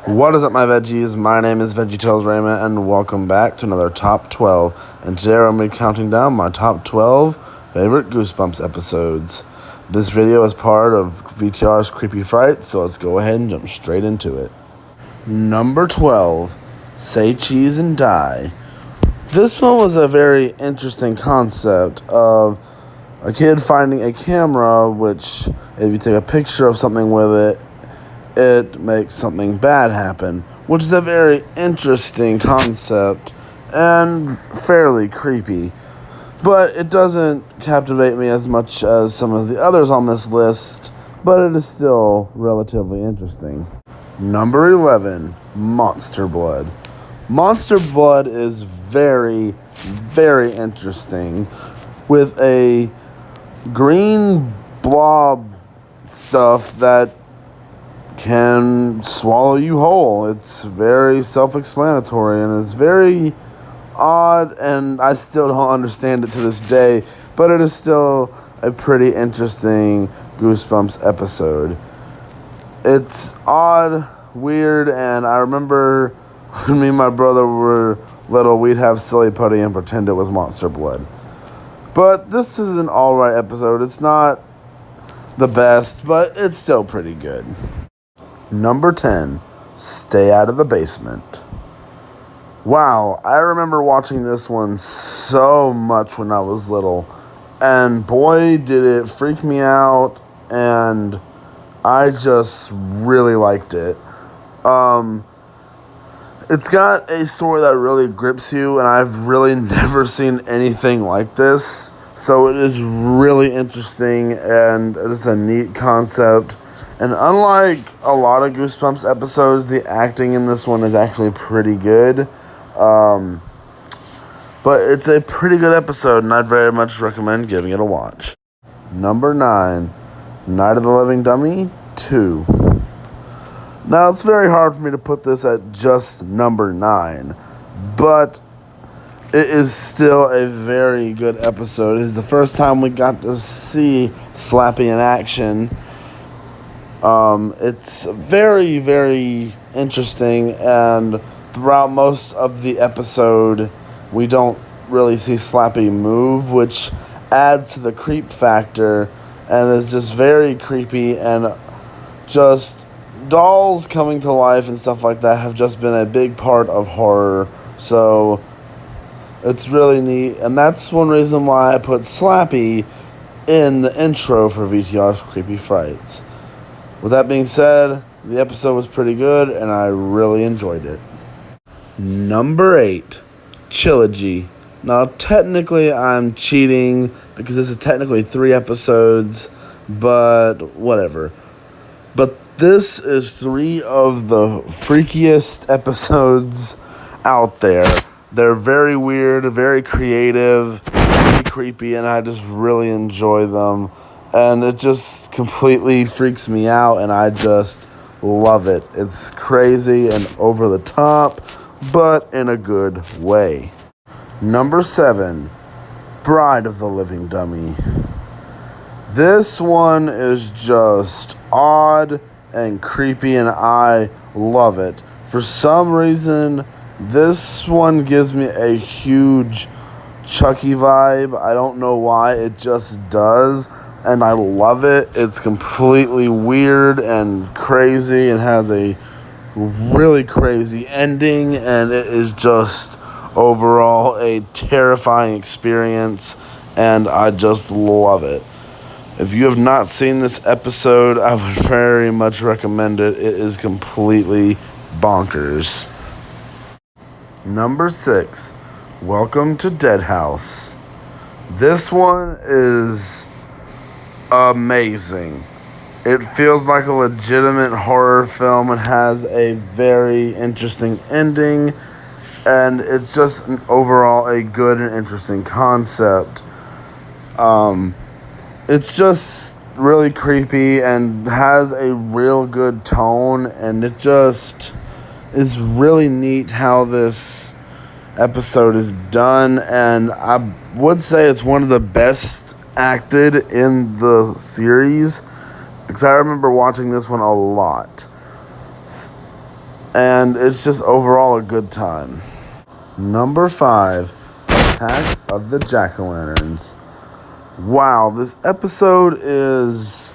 What is up, my veggies? My name is VeggieTales Raymond, and welcome back to another Top 12. And today I'm going to be counting down my Top 12 favorite Goosebumps episodes. This video is part of VTR's Creepy Fright, so let's go ahead and jump straight into it. Number 12, Say Cheese and Die. This one was a very interesting concept of a kid finding a camera, which if you take a picture of something with it, it makes something bad happen, which is a very interesting concept and fairly creepy. But it doesn't captivate me as much as some of the others on this list, but it is still relatively interesting. Number 11, Monster Blood. Monster Blood is very, very interesting, with a green blob stuff that can swallow you whole. It's very self-explanatory and it's very odd, and I still don't understand it to this day, but it is still a pretty interesting Goosebumps episode. It's odd, weird, and I remember when me and my brother were little, we'd have silly putty and pretend it was Monster Blood. But this is an alright episode. It's not the best, but it's still pretty good. Number 10, Stay Out of the Basement. Wow, I remember watching this one so much when I was little, and boy did it freak me out, and I just really liked it. It's got a story that really grips you, and I've really never seen anything like this, so it is really interesting, and it's a neat concept. And unlike a lot of Goosebumps episodes, the acting in this one is actually pretty good. But it's a pretty good episode, and I'd very much recommend giving it a watch. Number 9, Night of the Living Dummy 2. Now, it's very hard for me to put this at just number 9, but it is still a very good episode. It is the first time we got to see Slappy in action. It's very, very interesting, and throughout most of the episode, we don't really see Slappy move, which adds to the creep factor, and is just very creepy, and just dolls coming to life and stuff like that have just been a big part of horror, so it's really neat, and that's one reason why I put Slappy in the intro for VTR's Creepy Frights. With that being said, the episode was pretty good, and I really enjoyed it. Number 8, Trilogy. Now, technically, I'm cheating, because this is technically 3 episodes, but whatever. But this is 3 of the freakiest episodes out there. They're very weird, very creative, very creepy, and I just really enjoy them. And it just completely freaks me out, and I just love it. It's crazy and over the top, but in a good way. Number 7, Bride of the Living Dummy. This one is just odd and creepy, and I love it. For some reason, this one gives me a huge Chucky vibe. I don't know why, it just does. And I love it. It's completely weird and crazy and has a really crazy ending, and it is just overall a terrifying experience, and I just love it. If you have not seen this episode, I would very much recommend it. It is completely bonkers. Number 6, Welcome to Dead House. This one is amazing. It feels like a legitimate horror film. It has a very interesting ending, and it's just overall a good and interesting concept. It's just really creepy and has a real good tone, and it just is really neat how this episode is done, and I would say it's one of the best acted in the series, because I remember watching this one a lot, and it's just overall a good time. Number 5, Attack of the Jackolanterns. Wow, this episode is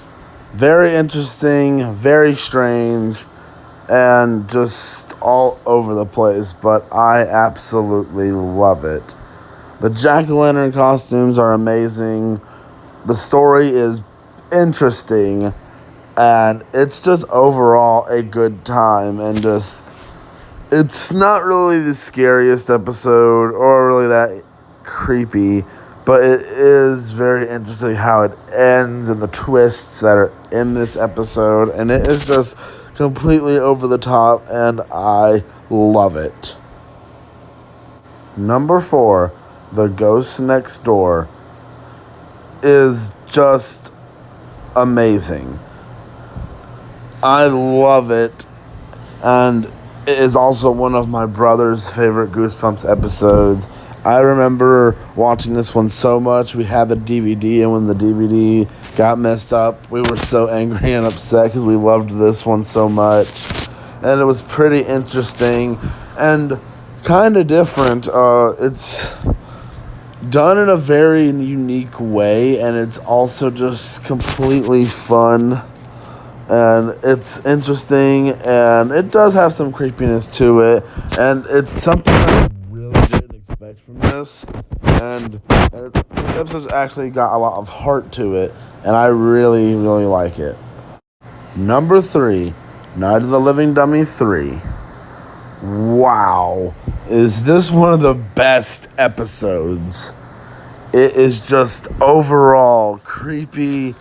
very interesting, very strange, and just all over the place, but I absolutely love it. The jack-o'-lantern costumes are amazing, the story is interesting, and it's just overall a good time, and just, it's not really the scariest episode, or really that creepy, but it is very interesting how it ends and the twists that are in this episode. And it is just completely over the top, and I love it. Number 4, The Ghost Next Door, is just amazing. I love it. And it is also one of my brother's favorite Goosebumps episodes. I remember watching this one so much. We had the DVD, and when the DVD got messed up, we were so angry and upset because we loved this one so much. And it was pretty interesting and kind of different. It's done in a very unique way, and it's also just completely fun. And it's interesting, and it does have some creepiness to it, and it's something I really didn't expect from this, and this episode's actually got a lot of heart to it, and I really, really like it. Number 3, Night of the Living Dummy 3. Wow, is this one of the best episodes? It is just overall creepy,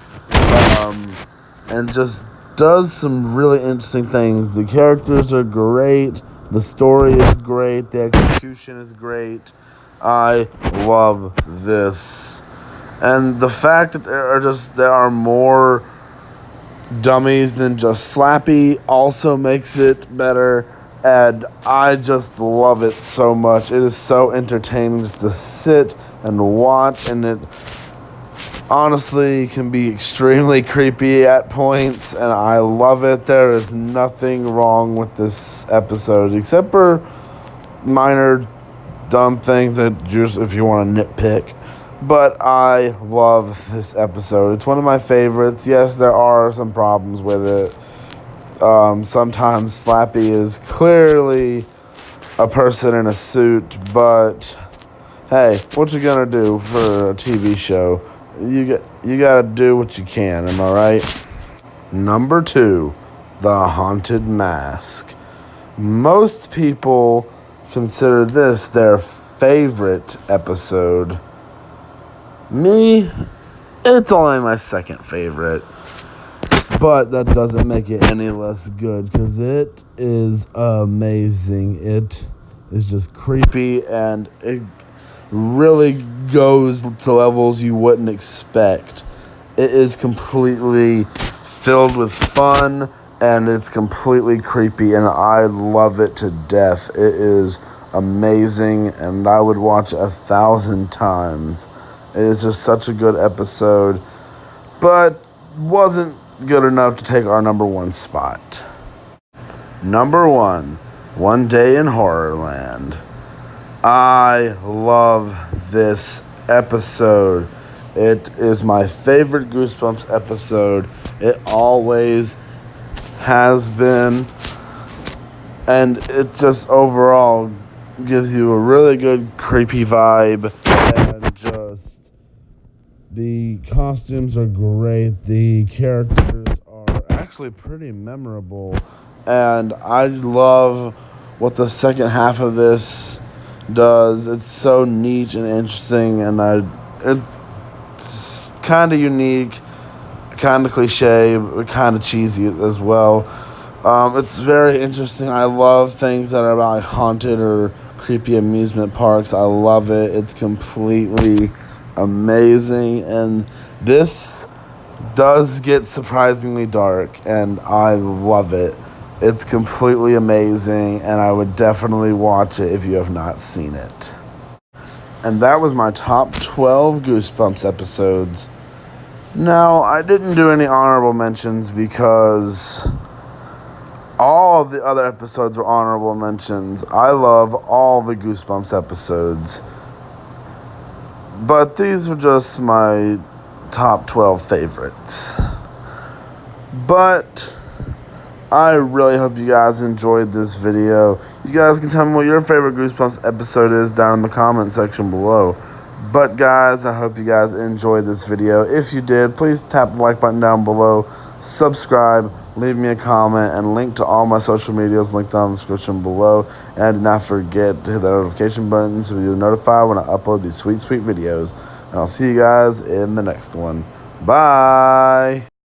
and just does some really interesting things. The characters are great, the story is great, the execution is great. I love this. And the fact that there are more dummies than just Slappy also makes it better, and I just love it so much. It is so entertaining just to sit and watch, and it honestly can be extremely creepy at points, and I love it. There is nothing wrong with this episode except for minor dumb things that just, if you want to nitpick. But I love this episode. It's one of my favorites. Yes, there are some problems with it. Sometimes Slappy is clearly a person in a suit, but hey, what you gonna do for a TV show? You gotta do what you can, am I right? Number 2, The Haunted Mask. Most people consider this their favorite episode. Me, it's only my second favorite. But that doesn't make it any less good, because it is amazing. It is just creepy, and it really goes to levels you wouldn't expect. It is completely filled with fun, and it's completely creepy, and I love it to death. It is amazing, and I would watch 1,000 times. It is just such a good episode, but wasn't good enough to take our number 1 spot. Number 1, One Day in Horrorland. I love this episode. It is my favorite Goosebumps episode. It always has been. And it just overall gives you a really good creepy vibe, and just the costumes are great. The characters are actually pretty memorable, and I love what the second half of this does. It's so neat and interesting, and it's kind of unique, kind of cliche, but kind of cheesy as well. It's very interesting. I love things that are about like haunted or creepy amusement parks. I love it. It's completely amazing, and this does get surprisingly dark, and I love it. It's completely amazing, and I would definitely watch it if you have not seen it. And that was my top 12 Goosebumps episodes. Now, I didn't do any honorable mentions because all of the other episodes were honorable mentions. I love all the Goosebumps episodes. But these were just my top 12 favorites. But I really hope you guys enjoyed this video. You guys can tell me what your favorite Goosebumps episode is down in the comment section below. But guys, I hope you guys enjoyed this video. If you did, please tap the like button down below, subscribe, leave me a comment, and link to all my social medias linked down in the description below. And do not forget to hit that notification button so you'll be notified when I upload these sweet, sweet videos. And I'll see you guys in the next one. Bye!